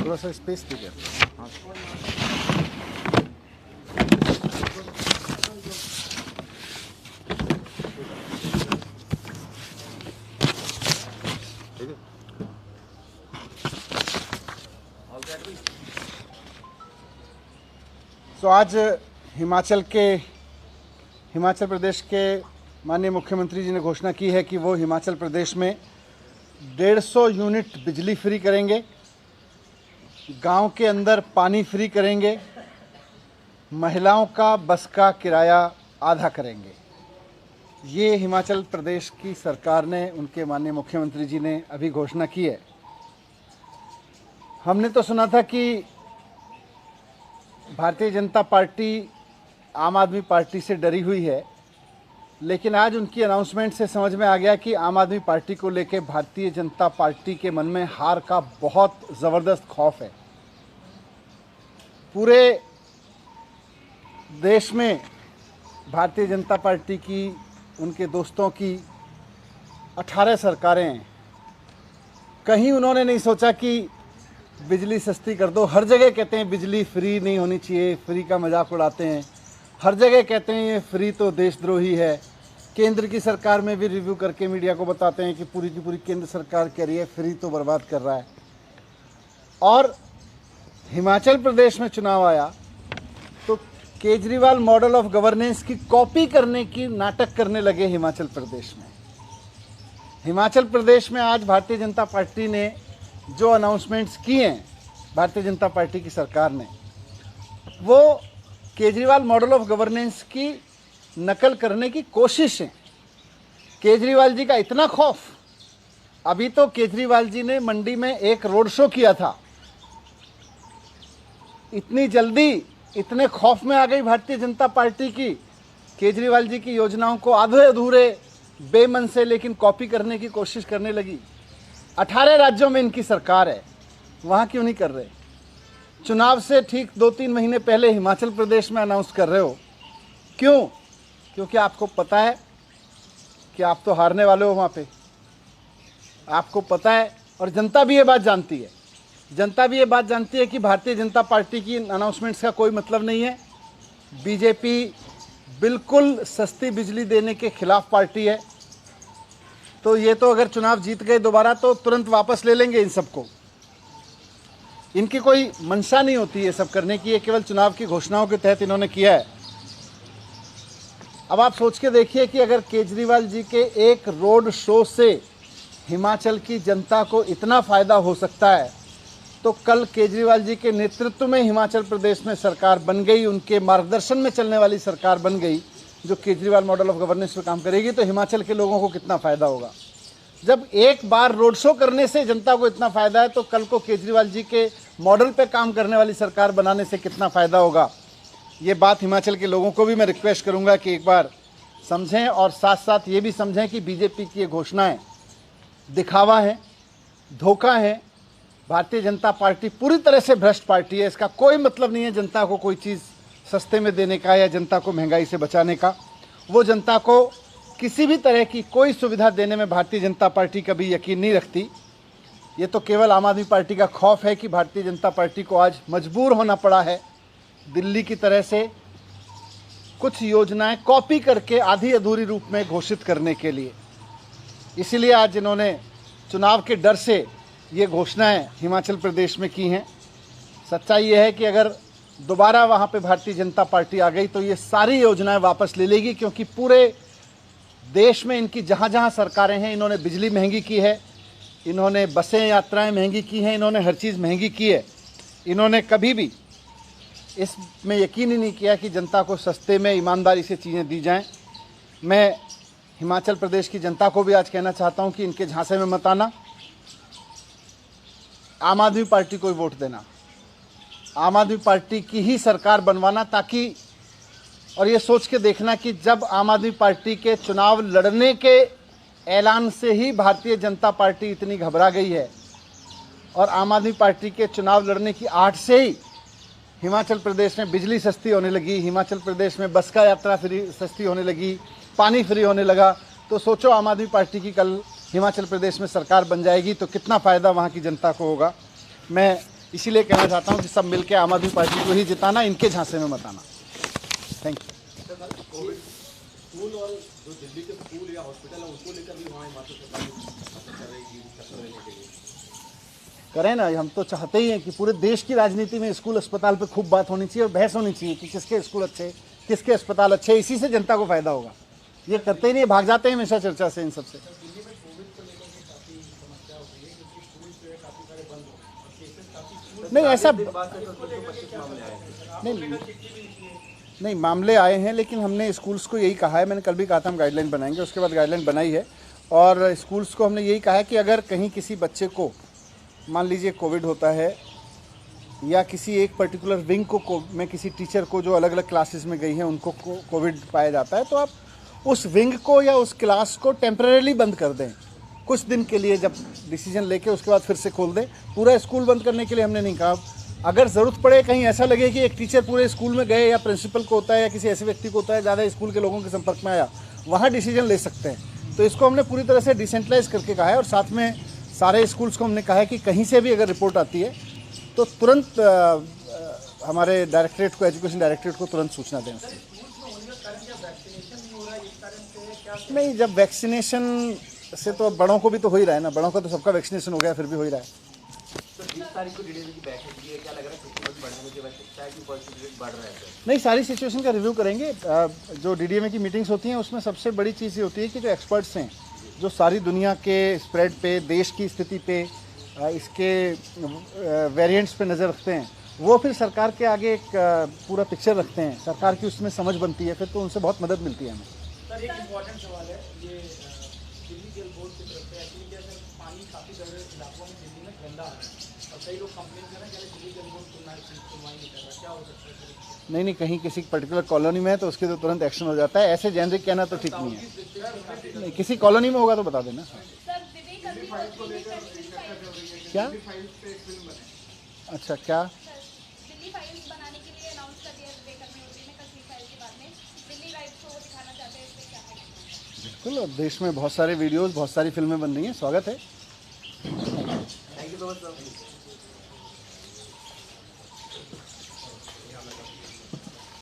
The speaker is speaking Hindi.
थोड़ा सा स्पेस दीजिए। हाँ ठीक है। तो आज हिमाचल प्रदेश के माननीय मुख्यमंत्री जी ने घोषणा की है कि वो हिमाचल प्रदेश में 150 यूनिट बिजली फ्री करेंगे, गांव के अंदर पानी फ्री करेंगे, महिलाओं का बस का किराया आधा करेंगे। ये हिमाचल प्रदेश की सरकार ने, उनके माननीय मुख्यमंत्री जी ने अभी घोषणा की है। हमने तो सुना था कि भारतीय जनता पार्टी आम आदमी पार्टी से डरी हुई है, लेकिन आज उनकी अनाउंसमेंट से समझ में आ गया कि आम आदमी पार्टी को लेकर भारतीय जनता पार्टी के मन में हार का बहुत ज़बरदस्त खौफ है। पूरे देश में भारतीय जनता पार्टी की, उनके दोस्तों की 18 सरकारें हैं। कहीं उन्होंने नहीं सोचा कि बिजली सस्ती कर दो। हर जगह कहते हैं बिजली फ्री नहीं होनी चाहिए, फ्री का मजाक उड़ाते हैं। हर जगह कहते हैं ये फ्री तो देशद्रोही है। केंद्र की सरकार में भी रिव्यू करके मीडिया को बताते हैं कि पूरी की पूरी केंद्र सरकार कह रही है फ्री तो बर्बाद कर रहा है। और हिमाचल प्रदेश में चुनाव आया तो केजरीवाल मॉडल ऑफ गवर्नेंस की कॉपी करने की नाटक करने लगे हिमाचल प्रदेश में। हिमाचल प्रदेश में आज भारतीय जनता पार्टी ने जो अनाउंसमेंट्स किए हैं, भारतीय जनता पार्टी की सरकार ने, वो केजरीवाल मॉडल ऑफ गवर्नेंस की नकल करने की कोशिश है। केजरीवाल जी का इतना खौफ, अभी तो केजरीवाल जी ने मंडी में एक रोड शो किया था, इतनी जल्दी इतने खौफ में आ गई भारतीय जनता पार्टी की, केजरीवाल जी की योजनाओं को आधे अधूरे बेमन से लेकिन कॉपी करने की कोशिश करने लगी। 18 राज्यों में इनकी सरकार है, वहाँ क्यों नहीं कर रहे? चुनाव से ठीक 2-3 महीने पहले हिमाचल प्रदेश में अनाउंस कर रहे हो, क्यों? क्योंकि आपको पता है कि आप तो हारने वाले हो वहाँ पे, आपको पता है। और जनता भी ये बात जानती है, जनता भी ये बात जानती है कि भारतीय जनता पार्टी की अनाउंसमेंट्स का कोई मतलब नहीं है। बीजेपी बिल्कुल सस्ती बिजली देने के खिलाफ पार्टी है। तो ये तो अगर चुनाव जीत गए दोबारा तो तुरंत वापस ले लेंगे इन सबको। इनकी कोई मंशा नहीं होती ये सब करने की, ये केवल चुनाव की घोषणाओं के तहत इन्होंने किया है। अब आप सोच के देखिए कि अगर केजरीवाल जी के एक रोड शो से हिमाचल की जनता को इतना फ़ायदा हो सकता है, तो कल केजरीवाल जी के नेतृत्व में हिमाचल प्रदेश में सरकार बन गई, उनके मार्गदर्शन में चलने वाली सरकार बन गई जो केजरीवाल मॉडल ऑफ गवर्नेंस पे काम करेगी, तो हिमाचल के लोगों को कितना फ़ायदा होगा। जब एक बार रोड शो करने से जनता को इतना फ़ायदा है, तो कल को केजरीवाल जी के मॉडल पे काम करने वाली सरकार बनाने से कितना फ़ायदा होगा। ये बात हिमाचल के लोगों को भी मैं रिक्वेस्ट करूंगा कि एक बार समझें, और साथ साथ ये भी समझें कि बीजेपी की ये घोषणाएं दिखावा है, धोखा है। भारतीय जनता पार्टी पूरी तरह से भ्रष्ट पार्टी है। इसका कोई मतलब नहीं है जनता को कोई चीज़ सस्ते में देने का या जनता को महंगाई से बचाने का। वो जनता को किसी भी तरह की कोई सुविधा देने में भारतीय जनता पार्टी कभी यकीन नहीं रखती। ये तो केवल आम आदमी पार्टी का खौफ है कि भारतीय जनता पार्टी को आज मजबूर होना पड़ा है दिल्ली की तरह से कुछ योजनाएं कॉपी करके आधी अधूरी रूप में घोषित करने के लिए। इसीलिए आज इन्होंने चुनाव के डर से ये घोषणाएं हिमाचल प्रदेश में की हैं। सच्चाई ये है कि अगर दोबारा वहाँ पे भारतीय जनता पार्टी आ गई तो ये सारी योजनाएं वापस ले लेगी, क्योंकि पूरे देश में इनकी जहाँ जहाँ सरकारें हैं, इन्होंने बिजली महंगी की है, इन्होंने बसें यात्राएं महंगी की हैं, इन्होंने हर चीज़ महंगी की है। इन्होंने कभी भी इसमें यकीन ही नहीं किया कि जनता को सस्ते में ईमानदारी से चीज़ें दी जाएं। मैं हिमाचल प्रदेश की जनता को भी आज कहना चाहता हूं कि इनके झांसे में मत आना, आम आदमी पार्टी को ही वोट देना, आम आदमी पार्टी की ही सरकार बनवाना, ताकि और ये सोच के देखना कि जब आम आदमी पार्टी के चुनाव लड़ने के ऐलान से ही भारतीय जनता पार्टी इतनी घबरा गई है और आम आदमी पार्टी के चुनाव लड़ने की आहट से ही हिमाचल प्रदेश में बिजली सस्ती होने लगी, हिमाचल प्रदेश में बस का यात्रा फ्री सस्ती होने लगी, पानी फ्री होने लगा, तो सोचो आम आदमी पार्टी की कल हिमाचल प्रदेश में सरकार बन जाएगी तो कितना फ़ायदा वहाँ की जनता को होगा। मैं इसीलिए कहना चाहता हूँ कि सब मिलकर आम आदमी पार्टी को ही जिताना, इनके झांसे में मत आना। Thank you. स्कूल और जो दिल्ली के स्कूल या हॉस्पिटल है उनको लेकर भी वहाँ हिमाचल सरकार कर रही है। करें ना, हम तो चाहते ही हैं कि पूरे देश की राजनीति में स्कूल अस्पताल पे खूब बात होनी चाहिए और बहस होनी चाहिए कि किसके स्कूल अच्छे, किसके अस्पताल अच्छे, इसी से जनता को फायदा होगा। ये करते ही नहीं, भाग जाते हैं हमेशा चर्चा से इन सबसे। नहीं ऐसा नहीं मामले आए हैं, लेकिन हमने स्कूल्स को यही कहा है, मैंने कल भी कहा था हम गाइडलाइन बनाएंगे, उसके बाद गाइडलाइन बनाई है। और स्कूल्स को हमने यही कहा है कि अगर कहीं किसी बच्चे को मान लीजिए कोविड होता है या किसी एक पर्टिकुलर विंग को में किसी टीचर को जो अलग अलग क्लासेस में गई हैं उनको कोविड पाया जाता है, तो आप उस विंग को या उस क्लास को टेम्परेरी बंद कर दें कुछ दिन के लिए, जब डिसीजन लेके उसके बाद फिर से खोल दें। पूरा स्कूल बंद करने के लिए हमने नहीं कहा। अगर ज़रूरत पड़े, कहीं ऐसा लगे कि एक टीचर पूरे स्कूल में गए या प्रिंसिपल को होता है या किसी ऐसे व्यक्ति को होता है ज़्यादा स्कूल के लोगों के संपर्क में आया, वहाँ डिसीजन ले सकते हैं। तो इसको हमने पूरी तरह से डिसेंट्रलाइज करके कहा है और साथ में सारे स्कूल्स को हमने कहा है कि कहीं से भी अगर रिपोर्ट आती है तो तुरंत हमारे डायरेक्टरेट को, एजुकेशन डायरेक्टरेट को तुरंत सूचना दें। नहीं, जब वैक्सीनेशन से तो बड़ों को भी तो हो ही रहा है ना, बड़ों का तो सबका वैक्सीनेशन हो गया, फिर भी हो ही रहा है। नहीं, सारी सिचुएशन का रिव्यू करेंगे। जो डीडीएमए की मीटिंग्स होती हैं उसमें सबसे बड़ी चीज़ ये होती है कि जो एक्सपर्ट्स हैं, जो सारी दुनिया के स्प्रेड पे, देश की स्थिति पे, इसके वेरिएंट्स पे नज़र रखते हैं, वो फिर सरकार के आगे एक पूरा पिक्चर रखते हैं, सरकार की उसमें समझ बनती है, फिर तो उनसे बहुत मदद मिलती है हमें। सर एक इम्पॉर्टेंट सवाल है, ये दिल्ली जल बोर्ड की तरफ से एक्चुअली क्या सर, पानी काफ़ी सारे इलाकों में दिल्ली में गंदा आ रहा है और कई लोग कंप्लेन कर रहे हैं कि दिल्ली जल बोर्ड सुनवाई नहीं कर रहा, क्या हो सकता है सर? नहीं, कहीं किसी पर्टिकुलर कॉलोनी में है तो उसके तो तुरंत एक्शन हो जाता है। ऐसे जेनरिक कहना तो ठीक नहीं है। नहीं, किसी कॉलोनी में होगा तो बता देना। क्या? अच्छा, क्या? दिल्ली फाइल्स बनाने के लिए अनाउंस कर दिया में कश्मीर फाइल के बाद में दिल्ली राइट्स को दिखाना चाहते हैं, इसमें क्या है? बिल्कुल, और देश में बहुत सारे वीडियोस, बहुत सारी फिल्में बन रही हैं, स्वागत है। Thank you so much sir.